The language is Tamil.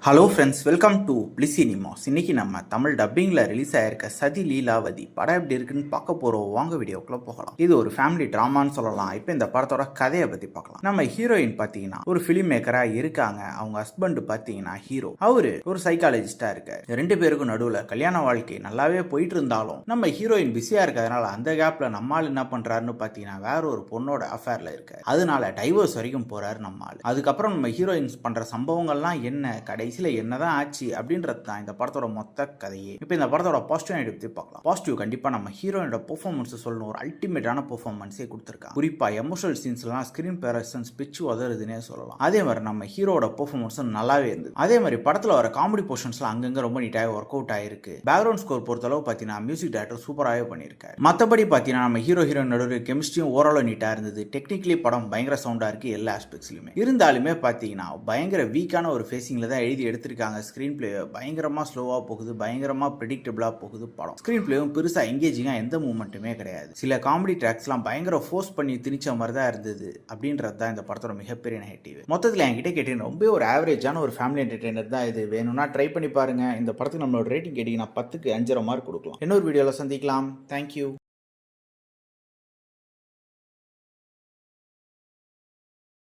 ஹலோ ஃப்ரெண்ட்ஸ், வெல்கம் டு பிளிசினிமாஸ். இன்னைக்கு நம்ம தமிழ் டப்பிங்கில் ரிலீஸ் ஆயிருக்க சதி லீலாவதி படம் எப்படி இருக்குன்னு பார்க்க போகிறோம். வாங்க வீடியோக்குள்ளே போகலாம். இது ஒரு ஃபேமிலி ட்ராமான்னு சொல்லலாம். இப்போ இந்த படத்தோட கதையை பற்றி பார்க்கலாம். நம்ம ஹீரோயின் பார்த்தீங்கன்னா ஒரு ஃபிலிம் மேக்கராக இருக்காங்க. அவங்க ஹஸ்பண்ட் பார்த்தீங்கன்னா ஹீரோ. அவரு ஒரு சைக்காலஜிஸ்டாக இருக்காரு. ரெண்டு பேருக்கும் நடுவில் கல்யாண வாழ்க்கை நல்லாவே போயிட்டு இருந்தாலும் நம்ம ஹீரோயின் பிஸியாக இருக்கிறதுனால அந்த கேப்பில் நம்மால் என்ன பண்ணுறாருன்னு பார்த்தீங்கன்னா வேற ஒரு பொண்ணோட அஃபேரில் இருக்காரு. அதனால டைவர்ஸ் வரைக்கும் போகிறாரு நம்மால். அதுக்கப்புறம் நம்ம ஹீரோயின்ஸ் பண்ணுற சம்பவங்கள்லாம் என்ன, கடைசியில் என்னதான் ஆச்சு அப்படின்றது தான் இந்த படத்தோட மொத்த கதையே. இப்போ இந்த படத்தோட பாசிட்டிவ் பற்றி பார்க்கலாம். பாசிட்டிவ் கண்டிப்பா நம்ம ஹீரோயினோட பெர்ஃபார்மன்ஸ் சொல்லணும். ஒரு அல்டிமேட்டான பெர்ஃபார்மன்ஸே கொடுத்துருக்காங்க. குறிப்பா எமோஷனல் சீன்ஸ்லாம் ஸ்கிரீன் பிரசன்ஸ் பிச்சு உதறுதுன்னே சொல்லலாம். அதே மாதிரி நம்ம ஹீரோட பெர்ஃபார்மன்ஸ் நல்லாவே இருந்தது. அதே மாதிரி படத்துல வர காமெடி போர்ஷன்ஸ்லாம் அங்கங்க ரொம்ப நீட்டாக ஒர்க் அவுட் ஆயிருக்கு. பேக்ரவுண்ட் ஸ்கோர் பொறுத்தளவு பார்த்தீங்கன்னா மியூசிக் டைரக்டர் சூப்பராகவே பண்ணியிருக்காரு. மற்றபடி பார்த்தீங்கன்னா நம்ம ஹீரோயின் நடுவில் கெமிஸ்ட்ரியும் ஓரளவு நீட்டா இருந்தது. டெக்னிக்கலி படம் பயங்கர சவுண்டா இருக்கு எல்லா ஆஸ்பெக்ட்ஸ்லயுமே. இருந்தாலுமே பார்த்தீங்கன்னா பயங்கர வீக்கான ஒரு ஃபேசிங்ல தான் எழுதி எடுத்திருக்காங்க. ஸ்கிரீன் பிளே பயங்கரமா ஸ்லோவா போகுது, பயங்கரமா ப்ரெடிக்டபிளா போகுது படம். ஸ்கிரீன் பிளேவும் பெருசா எங்கேஜிங்கா எந்த மூமெண்ட்டுமே கிடையாது. சில காமெடி ட்ராக்ஸ்லாம் பயங்கர ஃபோர்ஸ் பண்ணி திணிச்ச மாதிரி தான் இருந்தது. அப்படின்றது தான் இந்த படத்தோட மிகப்பெரிய நெகட்டிவ். மொத்தத்தில் என்கிட்ட கேட்டீங்கன்னா ரொம்ப ஒரு ஆவரேஜான ஒரு ஃபேமிலி என்டர்டெய்னர் தான் இது. வேணும்னா ட்ரை பண்ணி பாருங்க. இந்த படத்துக்கு நம்மளோட ரேட்டிங் கேட்டீங்கன்னா 10க்கு 5.5 மார்க் கொடுக்கலாம். இன்னொரு வீடியோவில் சந்திக்கலாம். தேங்க்யூ.